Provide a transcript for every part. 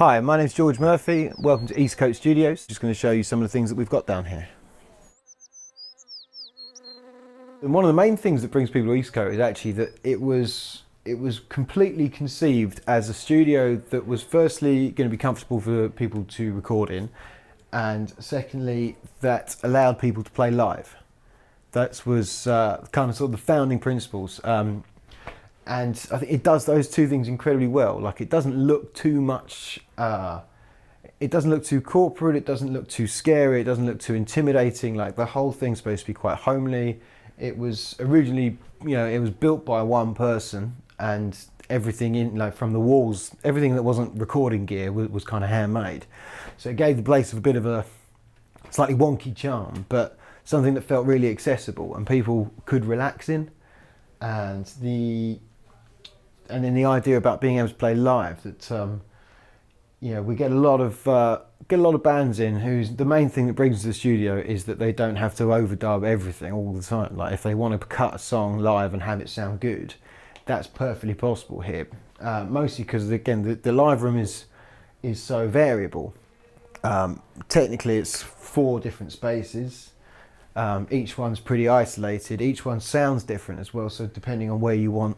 Hi, my name's George Murphy. Welcome to Eastcote Studios. Just going to show you some of the things that we've got down here. And one of the main things that brings people to Eastcote is actually that it was completely conceived as a studio that was firstly going to be comfortable for people to record in, and secondly that allowed people to play live. That was kind of sort of the founding principles. And I think it does those two things incredibly well. Like, it doesn't look too much, it doesn't look too corporate, it doesn't look too scary, it doesn't look too intimidating. Like, the whole thing's supposed to be quite homely. It was originally, it was built by one person, and everything in, like, from the walls, everything that wasn't recording gear was kind of handmade. So it gave the place a bit of a slightly wonky charm, but something that felt really accessible and people could relax in. And then the idea about being able to play live, that we get a lot of bands in whose the main thing that brings to the studio is that they don't have to overdub everything all the time. Like, if they want to cut a song live and have it sound good, that's perfectly possible here. Mostly because, again, the live room is so variable. Technically it's 4 different spaces. Each one's pretty isolated. Each one sounds different as well. So depending on where you want,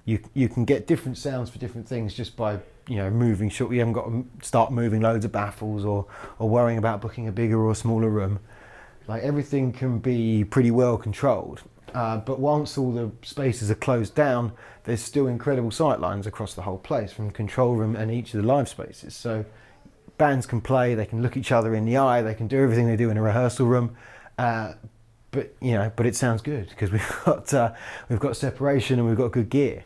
you can get different sounds for different things just by moving short. You haven't got to start moving loads of baffles or worrying about booking a bigger or smaller room. Like, everything can be pretty well controlled. But once all the spaces are closed down, there's still incredible sight lines across the whole place from the control room and each of the live spaces. So bands can play, they can look each other in the eye, they can do everything they do in a rehearsal room. But it sounds good because we've got separation and we've got good gear.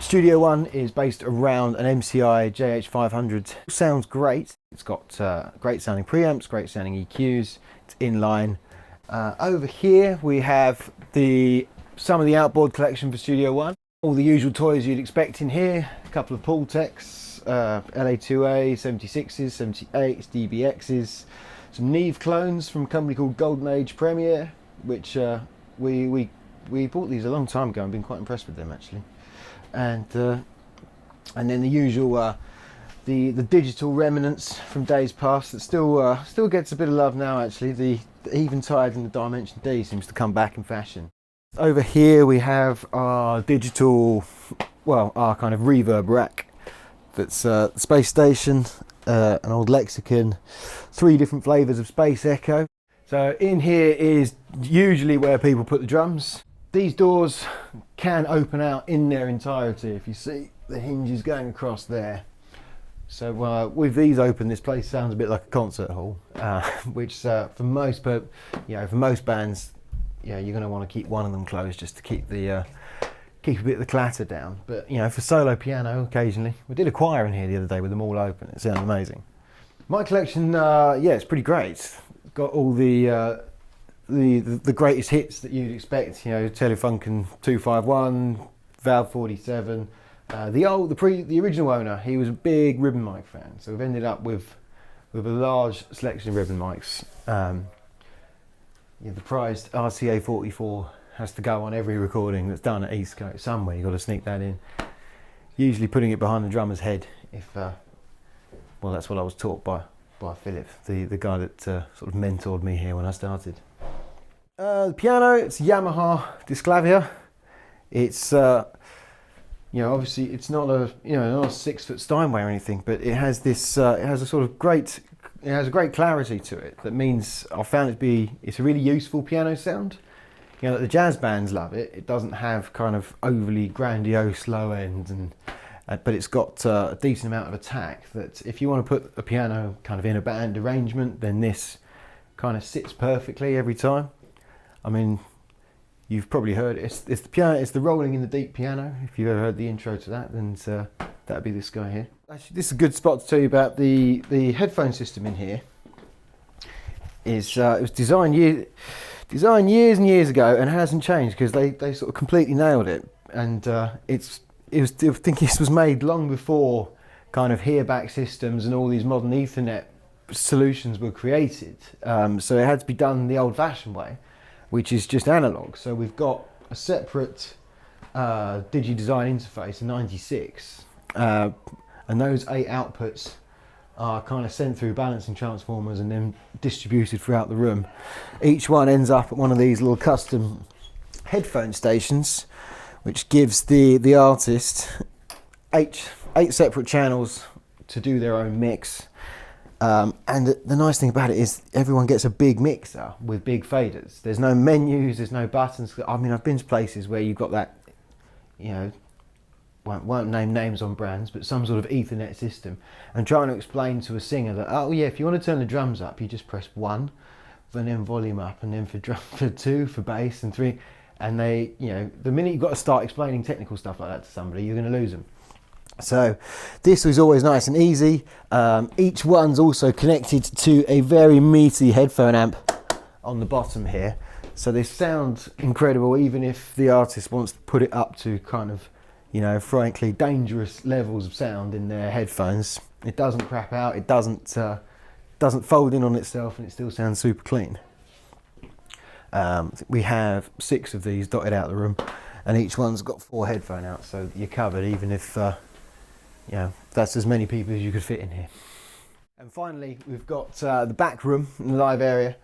Studio One is based around an MCI JH500. Sounds great. It's got great sounding preamps, great sounding EQs. It's inline. Over here we have some of the outboard collection for Studio One. All the usual toys you'd expect in here. A couple of Paul Techs, LA2A, 76s, 78s, DBXs. Some Neve clones from a company called Golden Age Premier, which we bought these a long time ago and been quite impressed with them, actually. And then the usual the digital remnants from days past that still gets a bit of love now, actually. The Eventide and the Dimension D seems to come back in fashion. Over here we have our digital, our kind of reverb rack. That's Space Station, an old Lexicon, 3 different flavours of Space Echo. So in here is usually where people put the drums. These doors can open out in their entirety, if you see the hinges going across there. So with these open, this place sounds a bit like a concert hall, which for most bands, you're going to want to keep one of them closed just to keep a bit of the clatter down. But for solo piano, occasionally, we did a choir in here the other day with them all open. It sounded amazing. My collection, it's pretty great. Got all the greatest hits that you'd expect, Telefunken 251, Valve 47. The original owner, he was a big ribbon mic fan, so we've ended up with a large selection of ribbon mics. The prized RCA 44 has to go on every recording that's done at Eastcote. Somewhere you've got to sneak that in. Usually putting it behind the drummer's head, if that's what I was taught by Philip, the guy that sort of mentored me here when I started. The piano, it's Yamaha Disclavia. It's obviously it's not a 6-foot Steinway or anything, but it has this it has a great clarity to it. That means I found it's a really useful piano sound. The jazz bands love it. It doesn't have kind of overly grandiose low end, but it's got a decent amount of attack. That if you want to put a piano kind of in a band arrangement, then this kind of sits perfectly every time. I mean, you've probably heard it. It's the piano. It's the rolling in the deep piano. If you've ever heard the intro to that, then that'd be this guy here. Actually, this is a good spot to tell you about the headphone system in here. It was designed years and years ago, and it hasn't changed because they sort of completely nailed it. And I think this was made long before kind of hear-back systems and all these modern Ethernet solutions were created. So it had to be done the old-fashioned way, which is just analog. So we've got a separate digi-design interface in '96, and those 8 outputs are kind of sent through balancing transformers and then distributed throughout the room. Each one ends up at one of these little custom headphone stations, which gives the artist eight separate channels to do their own mix. And the nice thing about it is everyone gets a big mixer with big faders. There's no menus, there's no buttons. I mean, I've been to places where you've got that, you know, won't name names on brands, but some sort of Ethernet system, and trying to explain to a singer that, oh yeah, if you want to turn the drums up, you just press 1, and then volume up, and then for 2 for bass, and 3, and they, you know, the minute you've got to start explaining technical stuff like that to somebody, you're going to lose them. So this was always nice and easy. Each one's also connected to a very meaty headphone amp on the bottom here, so they sound incredible even if the artist wants to put it up to kind of, you know, frankly dangerous levels of sound in their headphones. It doesn't crap out, it doesn't fold in on itself, and it still sounds super clean. We have 6 of these dotted out the room, and each one's got 4 headphone outs, so you're covered even if you know, that's as many people as you could fit in here. And finally, we've got the back room in the live area,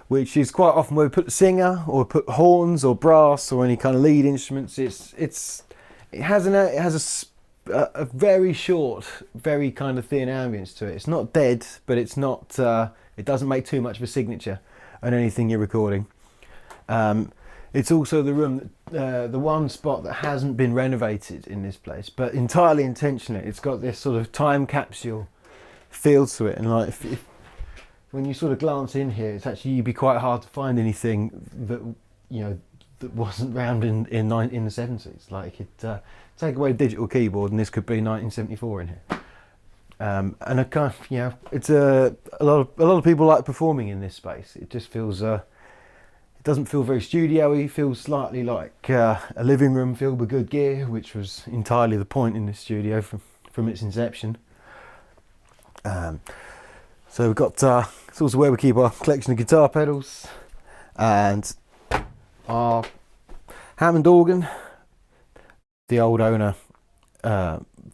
which is quite often where we put the singer, or put horns or brass or any kind of lead instruments. It has a very short, very kind of thin ambience to it. It's not dead, but it's not. It doesn't make too much of a signature on anything you're recording. It's also the room, the one spot that hasn't been renovated in this place, but entirely intentionally. It's got this sort of time capsule feel to it, and like if when you sort of glance in here, it's actually, you'd be quite hard to find anything that, you know, that wasn't round in the 70s. Like take away the digital keyboard, and this could be 1974 in here. And I kind of, you know, it's a lot of people like performing in this space. It just feels it doesn't feel very studio-y. It feels slightly like a living room filled with good gear, which was entirely the point in this studio from its inception. So we've got it's also where we keep our collection of guitar pedals and our Hammond organ. The old owner,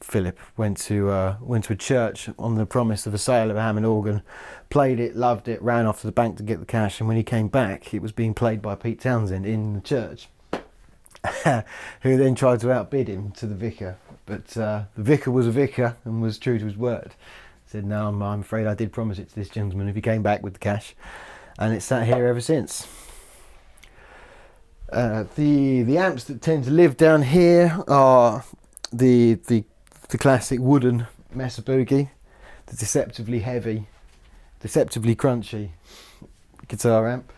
Philip, went to a church on the promise of a sale of a Hammond organ, played it, loved it, ran off to the bank to get the cash, and when he came back, it was being played by Pete Townsend in the church, who then tried to outbid him to the vicar. But the vicar was a vicar and was true to his word. Said, no, I'm afraid I did promise it to this gentleman if he came back with the cash, and it's sat here ever since. The amps that tend to live down here are the classic wooden Mesa Boogie, the deceptively heavy, deceptively crunchy guitar amp,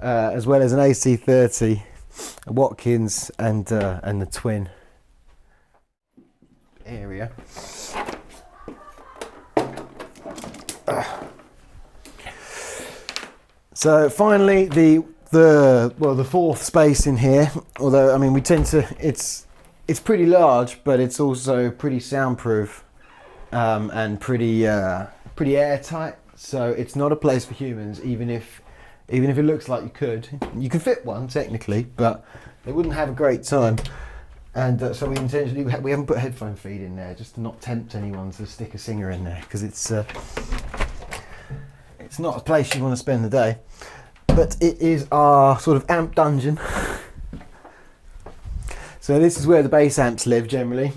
as well as an AC30, a Watkins, and the twin area. So finally, the fourth space in here, although I mean we tend to, it's pretty large, but it's also pretty soundproof and pretty airtight. So it's not a place for humans, even if it looks like you could fit one technically, but they wouldn't have a great time. And so we haven't put headphone feed in there just to not tempt anyone to stick a singer in there, because it's not a place you want to spend the day. But it is our sort of amp dungeon. So this is where the bass amps live generally.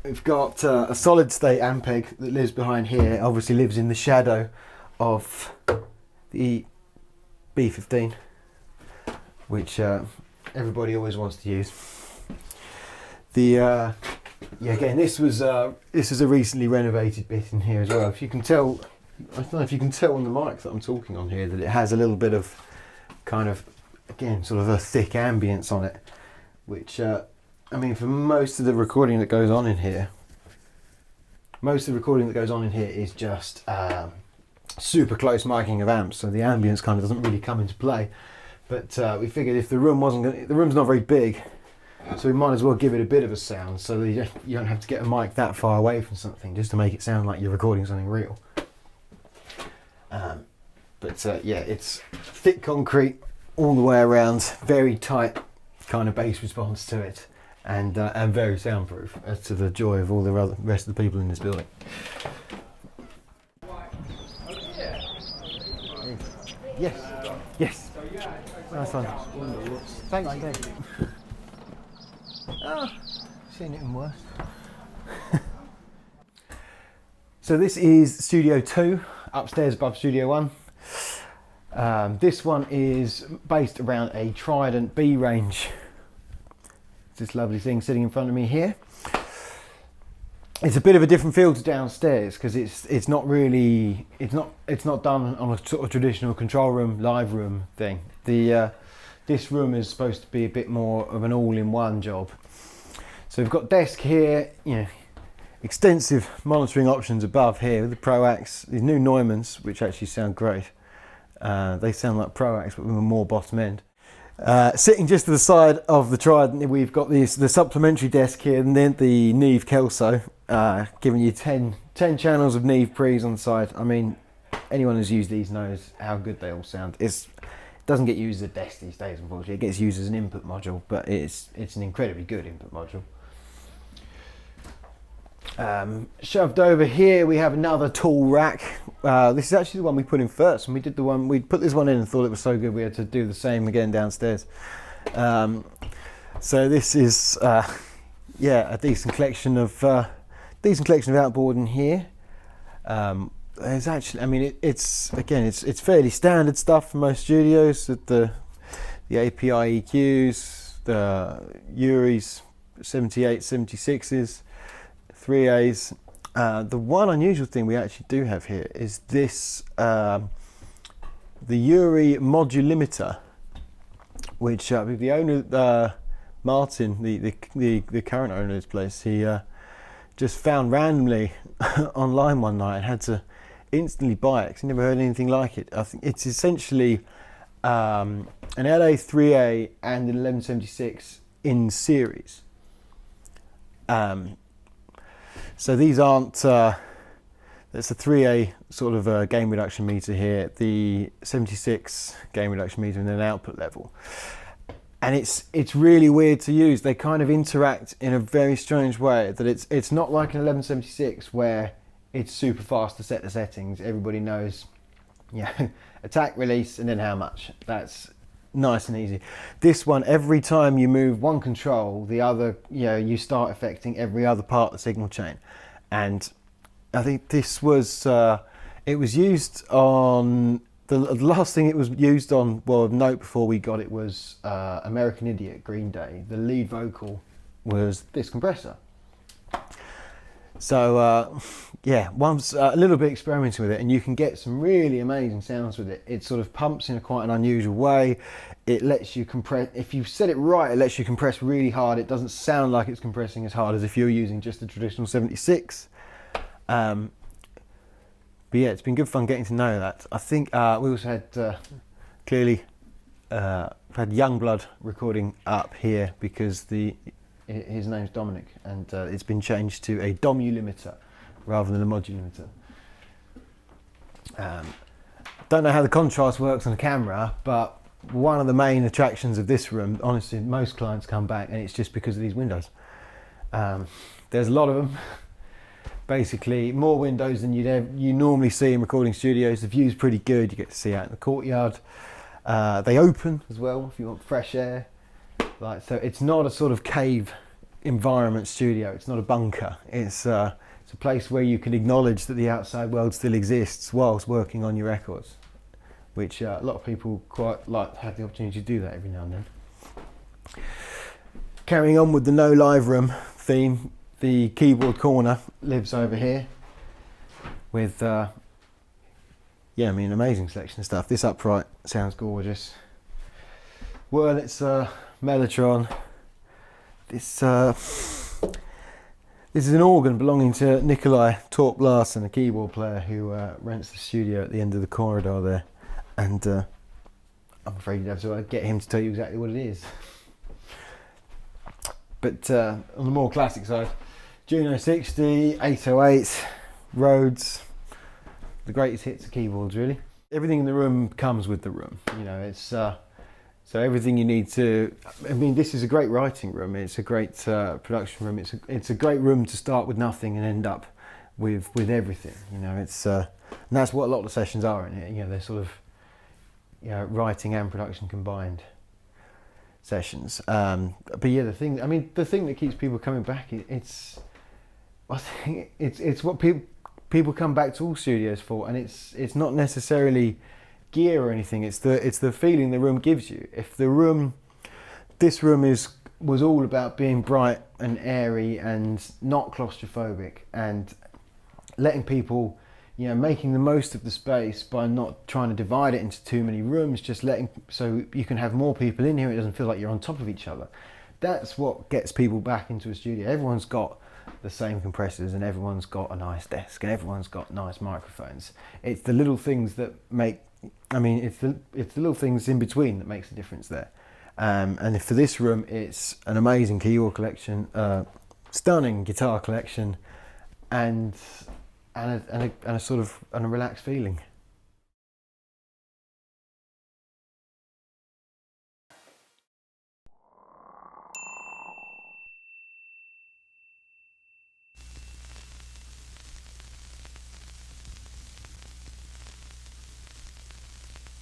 We've got a solid state Ampeg that lives behind here, obviously lives in the shadow of the B15, which everybody always wants to use. Again, this is a recently renovated bit in here as well. If you can tell, I don't know if you can tell on the mic that I'm talking on here that it has a little bit of kind of, again, sort of a thick ambience on it, which I mean, for most of the recording that goes on in here, is just super close miking of amps, so the ambience kind of doesn't really come into play. But we figured if the room's not very big, So we might as well give it a bit of a sound so that you don't have to get a mic that far away from something just to make it sound like you're recording something real. Yeah, it's thick concrete all the way around, very tight kind of bass response to it, and very soundproof, as to the joy of all the rest of the people in this building. Yes, yes. Nice one. Thanks, Dave. Oh, seen it in worse. So this is Studio 2, upstairs above Studio 1. This one is based around a Trident B range. This lovely thing sitting in front of me here. It's a bit of a different feel to downstairs because it's not done on a sort of traditional control room, live room thing. This room is supposed to be a bit more of an all-in-one job. So we've got desk here, extensive monitoring options above here with the Proax, these new Neumanns, which actually sound great. They sound like Proax, but with a more bottom end. Sitting just to the side of the Trident, we've got the supplementary desk here, and then the Neve Kelso, giving you 10 channels of Neve pre's on the side. I mean, anyone who's used these knows how good they all sound. It doesn't get used as a desk these days, unfortunately. It gets used as an input module, but it's an incredibly good input module. Shoved over here, we have another tool rack. This is actually the one we put in first. When we put this one in and thought it was so good, we had to do the same again downstairs. So this is, a decent collection of outboard in here. There's actually, I mean, it's fairly standard stuff for most studios. The API EQs, the Uris, 78, 76s. 3As. The one unusual thing we actually do have here is this, the Uri modulimiter, which the owner, Martin, the current owner of this place, he just found randomly online one night and had to instantly buy it because he never heard anything like it. I think it's essentially an LA3A and an 1176 in series. So these aren't, that's a 3A sort of gain reduction meter here, the 76 gain reduction meter and an output level. And it's really weird to use. They kind of interact in a very strange way, that it's not like an 1176 where it's super fast to set the settings. Everybody knows, attack, release, and then how much. That's nice and easy. This one, every time you move one control, the other, you start affecting every other part of the signal chain. And I think this was, it was used on, the last thing it was used on, well, of note before we got it, was American Idiot, Green Day. The lead vocal was this compressor. So once a little bit experimenting with it, and you can get some really amazing sounds with it. It sort of pumps in quite an unusual way. It lets you compress, if you set it right, it lets you compress really hard. It doesn't sound like it's compressing as hard as if you're using just a traditional 76. But yeah, it's been good fun getting to know that. I think we also had clearly had Youngblood recording up here because his name's Dominic, and it's been changed to a domulimiter rather than a modulimiter. Don't know how the contrast works on the camera, but one of the main attractions of this room, honestly, most clients come back, and it's just because of these windows. There's a lot of them. Basically, more windows than you normally see in recording studios. The view's pretty good. You get to see out in the courtyard. They open as well if you want fresh air. So it's not a sort of cave environment studio. It's not a bunker. It's a place where you can acknowledge that the outside world still exists whilst working on your records, which a lot of people quite like to have the opportunity to do that every now and then. Carrying on with the no live room theme, the keyboard corner lives over here with amazing selection of stuff. This upright sounds gorgeous. Wurlitzer, Mellotron. This is an organ belonging to Nikolai Torp Larsen, a keyboard player who rents the studio at the end of the corridor there. And I'm afraid you'd have to get him to tell you exactly what it is. But on the more classic side, Juno 60, 808, Rhodes, the greatest hits of keyboards really. Everything in the room comes with the room, you know, it's so everything you need to, I mean, this is a great writing room, it's a great production room, it's a great room to start with nothing and end up with everything, you know, it's and that's what a lot of the sessions are in here, you know, they're sort of, you know, writing and production combined sessions. But yeah, the thing that keeps people coming back, I think it's what people come back to all studios for, and it's not necessarily gear or anything. It's the feeling the room gives you. If this room was all about being bright and airy and not claustrophobic and letting people, you know, making the most of the space by not trying to divide it into too many rooms, just so you can have more people in here. It doesn't feel like you're on top of each other. That's what gets people back into a studio. Everyone's got the same compressors and everyone's got a nice desk and everyone's got nice microphones. It's the little things that make, I mean, it's the little things in between that makes a difference there. And for this room, it's an amazing keyboard collection, stunning guitar collection, and a sort of a relaxed feeling.